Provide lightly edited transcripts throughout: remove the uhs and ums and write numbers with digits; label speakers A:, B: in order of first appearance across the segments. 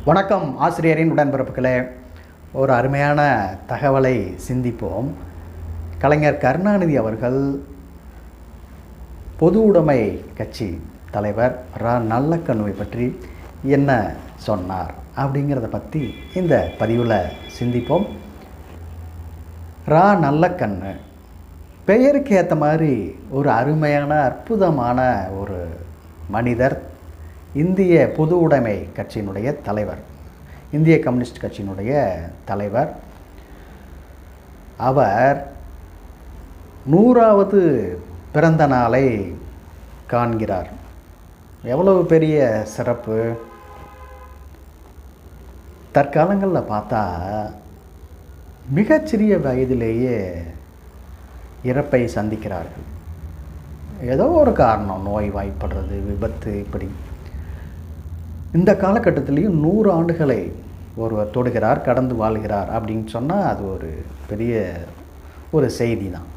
A: வணக்கம் ஆசிரியரின் உடன்பிறப்புகளே. ஒரு அருமையான தகவலை சிந்திப்போம். கலைஞர் கருணாநிதி அவர்கள் பொது உடைமை கட்சி தலைவர் ரா நல்லக்கண்ணுவை பற்றி என்ன சொன்னார் அப்படிங்கிறத பற்றி இந்த பதிவில் சிந்திப்போம். ரா நல்லக்கண்ணு பெயருக்கு ஏற்ற மாதிரி ஒரு அருமையான அற்புதமான ஒரு மனிதர். இந்திய பொது உடைமை கட்சியினுடைய தலைவர், இந்திய கம்யூனிஸ்ட் கட்சியினுடைய தலைவர். அவர் 100வது பிறந்த நாளை காண்கிறார். எவ்வளவு பெரிய சிறப்பு! தற்காலங்களில் பார்த்தா மிகச்சிறிய வயதிலேயே இறப்பை சந்திக்கிறார்கள். ஏதோ ஒரு காரணம், நோய் வாய்ப்படுறது, விபத்து, இப்படி. இந்த காலகட்டத்திலையும் 100 ஆண்டுகளை ஒருவர் தொடுகிறார், கடந்து வாழ்கிறார் அப்படின்னு சொன்னால் அது ஒரு பெரிய ஒரு செய்தி தான்.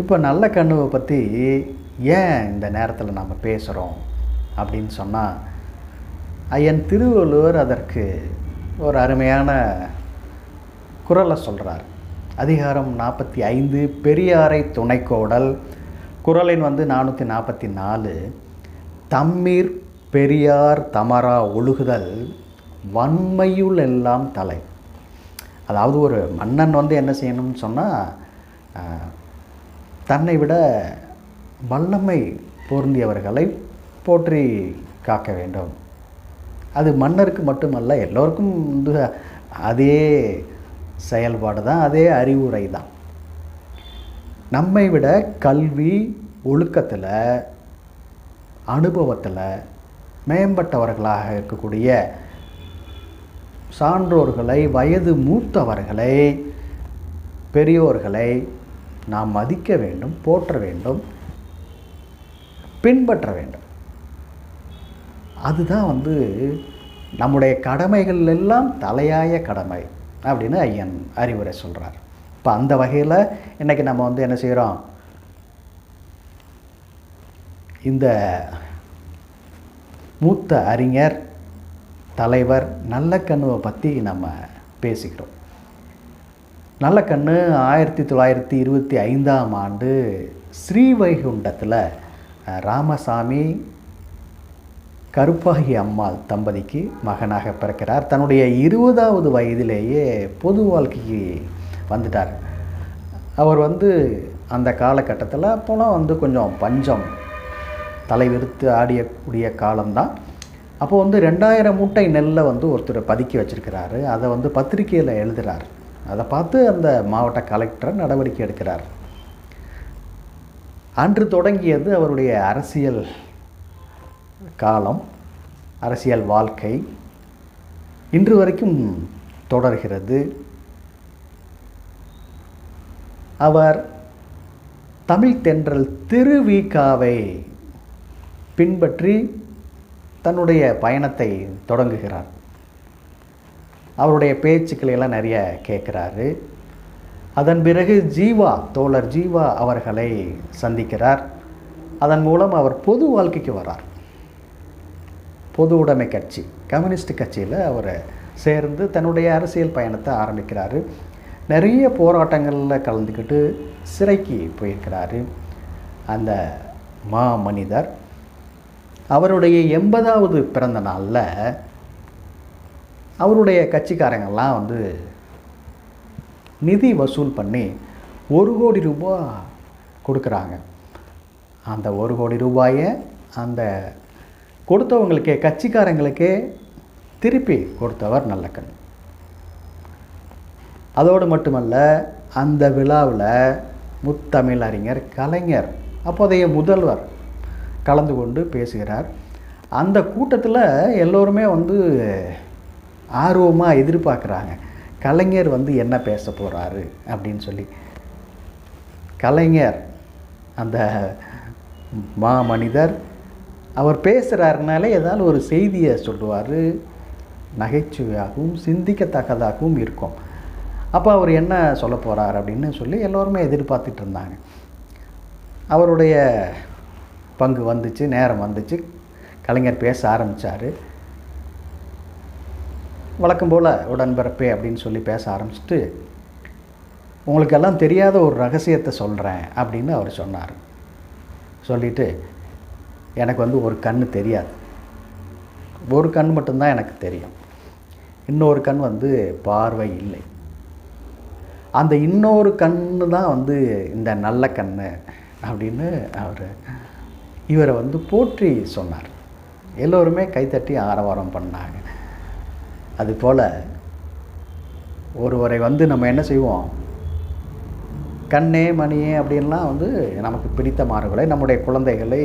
A: இப்போ நல்லக்கண்ணுவை பற்றி ஏன் இந்த நேரத்தில் நம்ம பேசுகிறோம் அப்படின்னு சொன்னால், ஐயன் திருவள்ளுவர் அதற்கு ஒரு அருமையான குறளை சொல்கிறார். அதிகாரம் 45, பெரியாரை துணைக்கோடல். குறளின் 444. தம்மீர் பெரியார் தமரா ஒழுகுதல் வன்மையுள் எல்லாம் தலை. அதாவது ஒரு மன்னன் என்ன செய்யணும்னு சொன்னால், தன்னை விட வல்லமை பொருந்தியவர்களை போற்றி காக்க வேண்டும். அது மன்னருக்கு மட்டுமல்ல, எல்லோருக்கும் அதே செயல்பாடு தான், அதே அறிவுரை தான். நம்மை விட கல்வி, ஒழுக்கத்தில், அனுபவத்தில் மேம்பட்டவர்களாக இருக்கக்கூடிய சான்றோர்களை, வயது மூத்தவர்களை, பெரியோர்களை நாம் மதிக்க வேண்டும், போற்ற வேண்டும், பின்பற்ற வேண்டும். அதுதான் நம்முடைய கடமைகள் எல்லாம் தலையாய கடமை அப்படின்னு ஐயன் அறிவுரை சொல்கிறார். இப்போ அந்த வகையில் இன்றைக்கி நம்ம என்ன செய்கிறோம், இந்த மூத்த அறிஞர் தலைவர் நல்லக்கண்ணுவை பற்றி நம்ம பேசிக்கிறோம். நல்லக்கண்ணு 1925ஆம் ஆண்டு ஸ்ரீவைகுண்டத்தில் ராமசாமி கருப்பாகி அம்மாள் தம்பதிக்கு மகனாக பிறக்கிறார். தன்னுடைய 20வது வயதிலேயே பொது வாழ்க்கைக்கு வந்துட்டார். அவர் அந்த காலகட்டத்தில் அப்போலாம் கொஞ்சம் பஞ்சம் தலைவிரித்து ஆடியக்கூடிய காலம்தான். அப்போ 2000 மூட்டை நெல்லை ஒருத்தர் பதுக்கி வச்சுருக்கிறாரு. அதை பத்திரிக்கையில் எழுதுகிறார். அதை பார்த்து அந்த மாவட்ட கலெக்டர் நடவடிக்கை எடுக்கிறார். அன்று தொடங்கியது அவருடைய அரசியல் காலம், அரசியல் வாழ்க்கை. இன்று வரைக்கும் தொடர்கிறது. அவர் தமிழ் தென்றல் திருவிகாவை பின்பற்றி தன்னுடைய பயணத்தை தொடங்குகிறார். அவருடைய பேச்சுக்களை எல்லாம் நிறைய கேட்குறாரு. அதன் பிறகு தோழர் ஜீவா அவர்களை சந்திக்கிறார். அதன் மூலம் அவர் பொது வாழ்க்கைக்கு வரார். பொது உடைமை கட்சி, கம்யூனிஸ்ட் கட்சியில் அவர் சேர்ந்து தன்னுடைய அரசியல் பயணத்தை ஆரம்பிக்கிறார். நிறைய போராட்டங்களில் கலந்துக்கிட்டு சிறைக்கு போயிருக்கிறாரு அந்த மனிதர். அவருடைய 80வது பிறந்த நாளில் அவருடைய கட்சிக்காரங்கள்லாம் நிதி வசூல் பண்ணி 1 கோடி ரூபாய் கொடுக்குறாங்க. அந்த 1 கோடி ரூபாயை அந்த கொடுத்தவங்களுக்கே, கட்சிக்காரங்களுக்கே திருப்பி கொடுத்தவர் நல்லக்கண்ணு. அதோடு மட்டுமல்ல, அந்த விழாவில் முத்தமிழ் அறிஞர் கலைஞர், அப்போதைய முதல்வர், கலந்து கொண்டு பேசுகிறார். அந்த கூட்டத்தில் எல்லோருமே ஆர்வமாக எதிர்பார்க்குறாங்க, கலைஞர் என்ன பேச போகிறாரு அப்படின்னு சொல்லி. கலைஞர் அந்த மனிதர் அவர் பேசுகிறாருனாலே ஏதாவது ஒரு செய்தியை சொல்லுவார், நகைச்சுவையாகவும் சிந்திக்கத்தக்கதாகவும் இருக்கும். அப்போ அவர் என்ன சொல்ல போகிறார் அப்படின்னு சொல்லி எல்லோருமே எதிர்பார்த்துட்டு இருந்தாங்க. அவருடைய பங்கு வந்துச்சு, நேரம் வந்துச்சு. கலைஞர் பேச ஆரம்பித்தார். வழக்கம் போல் உடன்பிறப்பே அப்படின்னு சொல்லி பேச ஆரம்பிச்சுட்டு, உங்களுக்கெல்லாம் தெரியாத ஒரு ரகசியத்தை சொல்கிறேன் அப்படின்னு அவர் சொன்னார். சொல்லிவிட்டு, எனக்கு வந்து ஒரு கண் தெரியாது, ஒரு கண் மட்டும்தான் எனக்கு தெரியும், இன்னொரு கண் வந்து பார்வை இல்லை, அந்த இன்னொரு கண்ணு தான் வந்து இந்த நல்ல கண் அப்படின்னு இவரை வந்து போற்றி சொன்னார். எல்லோருமே கைத்தட்டி ஆரவாரம் பண்ணாங்க. அதுபோல் ஒருவரை வந்து நம்ம என்ன செய்வோம், கண்ணே மணியே அப்படின்லாம் வந்து நமக்கு பிடித்தமானவர்களை, நம்முடைய குழந்தைகளை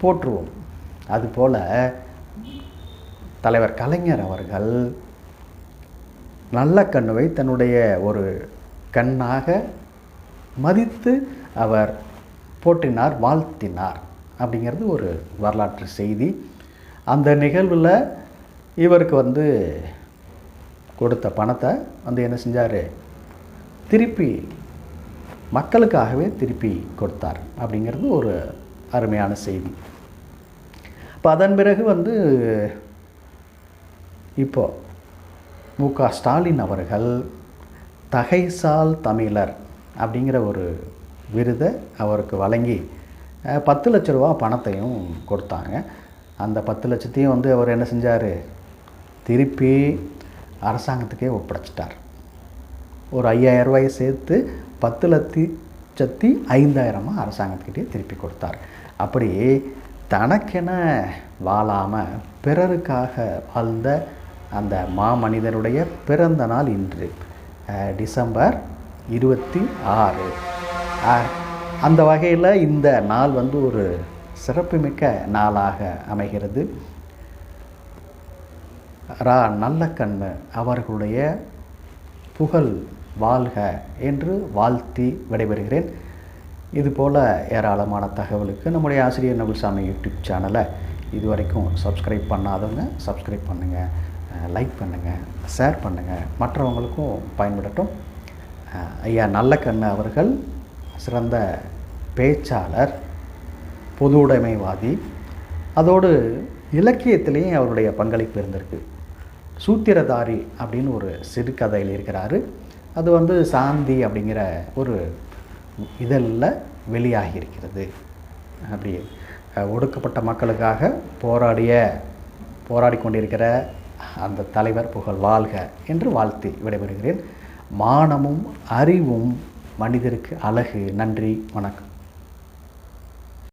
A: போற்றுவோம். அதுபோல் தலைவர் கலைஞர் அவர்கள் நல்ல கண்ணுவை தன்னுடைய ஒரு கண்ணாக மதித்து அவர் போற்றினார், வாழ்த்தினார் அப்படிங்கிறது ஒரு வரலாற்று செய்தி. அந்த நிகழ்வில் இவருக்கு வந்து கொடுத்த பணத்தை வந்து என்ன செஞ்சார், திருப்பி மக்களுக்காகவே திருப்பி கொடுத்தார் அப்படிங்கிறது ஒரு அருமையான செய்தி. இப்போ அதன் பிறகு வந்து இப்போது மு.க. ஸ்டாலின் அவர்கள் தகைசால் தமிழர் அப்படிங்கிற ஒரு விருதை அவருக்கு வழங்கி 10 லட்ச ரூபா பணத்தையும் கொடுத்தாங்க. அந்த 10 லட்சத்தையும் வந்து அவர் என்ன செஞ்சார், திருப்பி அரசாங்கத்துக்கே ஒப்படைச்சிட்டார். ஒரு 5,000 ரூபாயை சேர்த்து 10,05,000 அரசாங்கத்துக்கிட்டே திருப்பி கொடுத்தார். அப்படி தனக்கென வாழாமல் பிறருக்காக வாழ்ந்த அந்த மாமனிதருடைய பிறந்த நாள் இன்று டிசம்பர் 26. அந்த வகையில் இந்த நாள் வந்து ஒரு சிறப்புமிக்க நாளாக அமைகிறது. நல்லக்கண்ணு அவர்களுடைய புகழ் வாழ்க என்று வாழ்த்தி விடைபெறுகிறேன். இதுபோல் ஏராளமான தகவலுக்கு நம்முடைய ஆசிரியர் நகுல்சாமி யூடியூப் சேனலை இதுவரைக்கும் சப்ஸ்கிரைப் பண்ணாதவங்க சப்ஸ்கிரைப் பண்ணுங்கள், லைக் பண்ணுங்கள், ஷேர் பண்ணுங்கள், மற்றவங்களுக்கும் பயன்படட்டும். ஐயா நல்லக்கண்ணு அவர்கள் சிறந்த பேச்சாளர், பொது உடைமைவாதி, அதோடு இலக்கியத்திலேயும் அவருடைய பங்களிப்பு இருந்திருக்கு. சூத்திரதாரி அப்படின்னு ஒரு சிறுகதையில் இருக்கிறாரு. அது வந்து சாந்தி அப்படிங்கிற ஒரு இதழில் வெளியாகி இருக்கிறது. அப்படி ஒடுக்கப்பட்ட மக்களுக்காக போராடி கொண்டிருக்கிற அந்த தலைவர் புகழ் வாழ்க என்று வாழ்த்தி விடைபெறுகிறேன். மானமும் அறிவும் மனிதருக்கு அழகு. நன்றி, வணக்கம்.